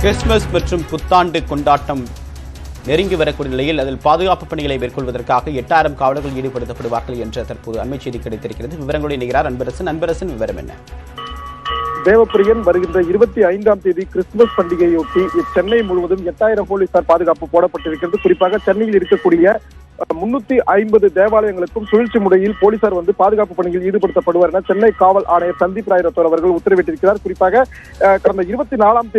Christmas மற்றும் புத்தாண்டு கொண்டாட்டம் நெருங்கி வரக்கூடிய நிலையில் அதில் பாதுகாப்பு பணிகளை மேற்கொள்வதற்காக 8000 காவலர்கள் ஈடுபடுத்தப்படுவார்கள் என்ற தற்போது அண்மை செய்தி கிடைத்திருக்கிறது. விவரங்களை இணைகிறார் அன்பரசன். விவரம் என்ன? தேவப்பிரியன், வருகின்ற 25ஆம் தேதி கிறிஸ்துமஸ் பண்டிகையொட்டி சென்னை முழுவதும் 8000 போலீசார் பாதுகாப்பு போடப்பட்டிருக்கிறது. குறிப்பாக சென்னையில் இருக்கக்கூடிய 350 தேவாலயங்களுக்கும் சுழற்சி முறையில் போலீசார் பாதுகாப்பு பணியில் ஈடுபடுத்தப்படுவார் என சென்னை காவல் ஆணையர் சந்தீப் ராய் ரத்தோர் அவர்கள் உத்தரவிட்டிருக்கிறார். குறிப்பாக கடந்த 24ஆம்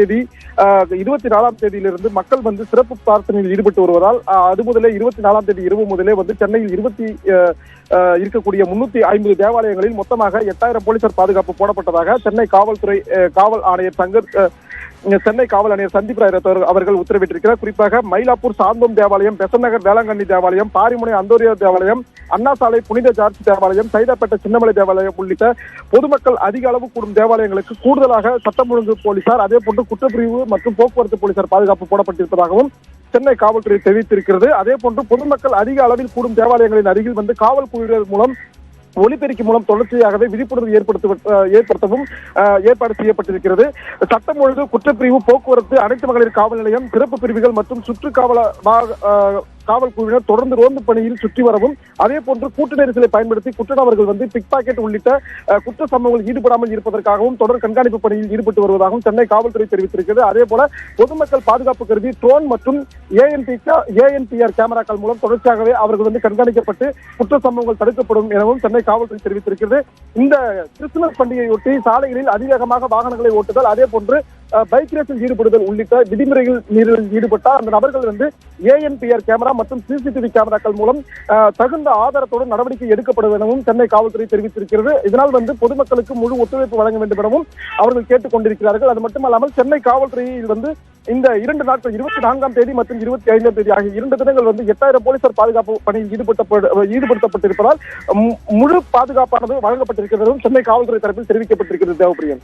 தேதியிலிருந்து மக்கள் சிறப்பு பிரார்த்தனையில் ஈடுபட்டு வருவதால் அது முதலே 24ஆம் தேதி இரவு முதலே சென்னையில் இருக்கக்கூடிய 350 தேவாலயங்களில் மொத்தமாக 8000 போலீசார் பாதுகாப்பு போடப்பட்டதாக சென்னை காவல் ஆணையர் சந்தீப் ராய் ரத்தோர் அவர்கள் உத்தரவிட்டிருக்கிறார். குறிப்பாக மயிலாப்பூர் சாந்தோம் தேவாலயம், பெசன்ட் நகர் வேளாங்கண்ணி தேவாலயம், பாரிமுனை அந்தோரியா தேவாலயம், அண்ணா சாலை புனித ஜார்ஜ் தேவாலயம், சைதாப்பேட்டை சின்னமலை தேவாலயம் உள்ளிட்ட பொதுமக்கள் அதிக அளவு கூடும் தேவாலயங்களுக்கு கூடுதலாக சட்டம் ஒழுங்கு போலீசார், அதே போன்று குற்றப்பிரிவு மற்றும் போக்குவரத்து போலீசார் பாதுகாப்பு போடப்பட்டிருப்பதாகவும் சென்னை காவல்துறை தெரிவித்திருக்கிறது. அதே போன்று பொதுமக்கள் அதிக அளவில் கூடும் தேவாலயங்களின் அருகில் காவல் குழுவினர் மூலம் ஒலிபெருக்கி மூலம் தொடர்ச்சியாகவே விழிப்புணர்வு ஏற்படுத்தவும் ஏற்பாடு செய்யப்பட்டிருக்கிறது. சட்டம் ஒழுங்கு, குற்றப்பிரிவு, போக்குவரத்து, அனைத்து மகளிர் காவல் நிலையம், சிறப்பு பிரிவுகள் மற்றும் காவல் குழுவினர் தொடர்ந்து ரோந்து பணியில் சுற்றி வரவும், அதே போன்று கூட்ட நெரிசலை பயன்படுத்தி குற்ற நபர்கள் பிக் பாக்கெட் உள்ளிட்ட குற்ற சம்பவங்கள் ஈடுபடாமல் இருப்பதற்காகவும் தொடர் கண்காணிப்பு பணியில் ஈடுபட்டு வருவதாகவும் சென்னை காவல்துறை தெரிவித்திருக்கிறது. அதே போல பொதுமக்கள் பாதுகாப்பு கருதி ட்ரோன் மற்றும் ANPR கேமராக்கள் மூலம் தொடர்ச்சியாகவே அவர்கள் கண்காணிக்கப்பட்டு குற்ற சம்பவங்கள் தடுக்கப்படும் எனவும் சென்னை காவல்துறை தெரிவித்திருக்கிறது. இந்த கிறிஸ்துமஸ் பண்டிகையொட்டி சாலைகளில் அதிவேகமாக வாகனங்களை ஓட்டுதல், அதே போன்று பைக் ரேஸில் ஈடுபடுதல் உள்ளிட்ட விதிமுறைகள் மீறலில் ஈடுபட்ட அந்த நபர்கள் ANPR கேமரா மற்றும் CCTV கேமராக்கள் மூலம் தகுந்த ஆதாரத்தோடு நடவடிக்கை எடுக்கப்படும் எனவும் சென்னை காவல்துறை தெரிவித்திருக்கிறது. இதனால் பொதுமக்களுக்கு முழு ஒத்துழைப்பு வழங்க வேண்டும் எனவும் அவர்கள் கேட்டுக் கொண்டிருக்கிறார்கள். அது மட்டுமல்லாமல் சென்னை காவல்துறையில் இந்த 2 நாட்கள் 24ஆம் தேதி மற்றும் 25ஆம் தேதி ஆகிய 2 தினங்கள் 8000 போலீசார் பாதுகாப்பு பணியில் ஈடுபடுத்தப்பட்டிருப்பதால் முழு பாதுகாப்பானது வழங்கப்பட்டிருக்கிறதும் சென்னை காவல்துறை தரப்பில் தெரிவிக்கப்பட்டிருக்கிறது. தேவப்பிரியன்,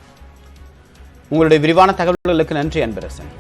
உங்களுடைய விரிவான தகவல்களுக்கு நன்றி அன்பரசன்.